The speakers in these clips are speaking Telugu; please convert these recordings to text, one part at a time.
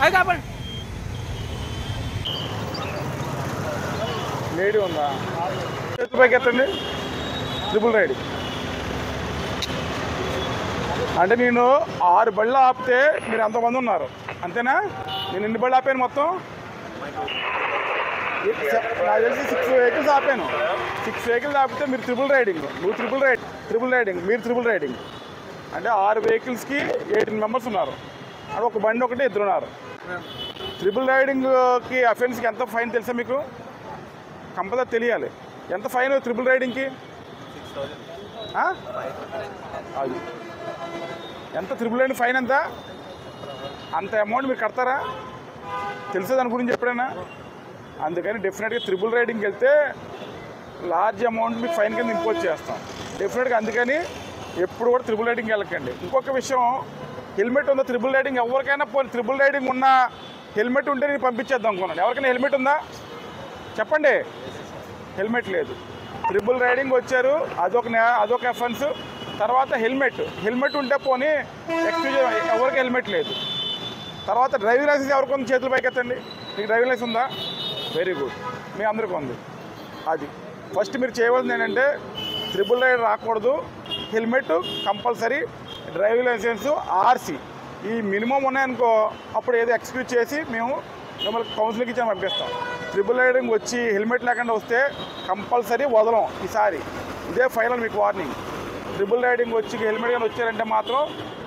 అది కాపండి. లేడీ ఉందా? చేతులు పైకి ఎత్తండి. ట్రిపుల్ రైడింగ్ అంటే నేను 6 బళ్ళు ఆపితే మీరు ఎంతమంది ఉన్నారు అంతేనా? నేను ఎన్ని బళ్ళు ఆపాను మొత్తం? నాకు తెలిసి 6 వెహికల్స్ ఆపాను. 6 వెహికల్స్ ఆపితే మీరు ట్రిపుల్ రైడింగ్, నువ్వు ట్రిపుల్ రైడింగ్, మీరు ట్రిపుల్ రైడింగ్ అంటే 6 వెహికల్స్కి 18 మెంబర్స్ ఉన్నారు. అది ఒక బండి ఒకటి 2 ఉన్నారు. ట్రిపుల్ రైడింగ్కి అఫెన్స్కి ఎంత ఫైన్ తెలుసా మీకు? కంపల్సరీ తెలియాలి. ఎంత ఫైన్ ట్రిపుల్ రైడింగ్కి? అది ఎంత ట్రిపుల్ రైడింగ్ ఫైన్ ఎంత? అంత అమౌంట్ మీరు కడతారా? తెలుసా దాని గురించి ఎప్పుడైనా? అందుకని డెఫినెట్గా ట్రిపుల్ రైడింగ్కి వెళ్తే లార్జ్ అమౌంట్ మీకు ఫైన్ కింద ఇంపోజ్ చేస్తాం డెఫినెట్గా. అందుకని ఎప్పుడు కూడా ట్రిపుల్ రైడింగ్కి వెళ్ళకండి. ఇంకొక విషయం, హెల్మెట్ ఉందా? ట్రిపుల్ రైడింగ్ ఎవరికైనా పోనీ ట్రిపుల్ రైడింగ్ ఉన్న హెల్మెట్ ఉంటే నేను పంపించేద్దాం అనుకున్నాను. ఎవరికైనా హెల్మెట్ ఉందా చెప్పండి? హెల్మెట్ లేదు. ట్రిపుల్ రైడింగ్ వచ్చారు, అదొక అఫెన్స్. తర్వాత హెల్మెట్ ఉంటే పోనీ ఎక్స్క్యూజ్, ఎవరికి హెల్మెట్ లేదు. తర్వాత డ్రైవింగ్ లైసెన్స్ ఎవరికి ఉంది? చేతులు పైకెత్తండి. మీకు డ్రైవింగ్ లైసెన్స్ ఉందా? వెరీ గుడ్, మీ అందరికీ ఉంది. అది ఫస్ట్ మీరు చేయవలసింది ఏంటంటే ట్రిపుల్ రైడ్ రాకూడదు, helmet compulsory, driving licence, RC ఈ మినిమం ఉన్నాయనుకో అప్పుడు ఏదో ఎక్స్క్యూజ్ చేసి మేము మిమ్మల్ని కౌన్సిలింగ్ ఇచ్చి పంపిస్తాం. ట్రిపుల్ రైడింగ్ వచ్చి హెల్మెట్ లేకుండా వస్తే కంపల్సరీ వదలం ఈసారి. ఇదే ఫైనల్ మీకు వార్నింగ్. ట్రిపుల్ రైడింగ్ వచ్చి హెల్మెట్ కానీ వచ్చారంటే మాత్రం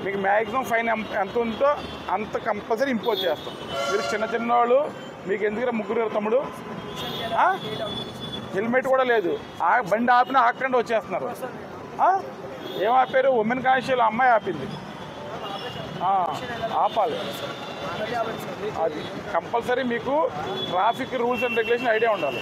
మీకు మ్యాక్సిమం ఫైన్ ఎంత ఉందో అంత కంపల్సరీ ఇంపోజ్ చేస్తాం. మీరు చిన్న వాళ్ళు, మీకు ఎందుకంటే 3 తమ్ముడు హెల్మెట్ కూడా లేదు, బండి ఆపినా ఆకుండా వచ్చేస్తున్నారు. ఏం ఆపారు? ఉమెన్ కానిస్టేబుల్ అమ్మాయి ఆపింది. ఆపాలి. అది కంపల్సరీ మీకు traffic rules and regulation idea ఉండాలి.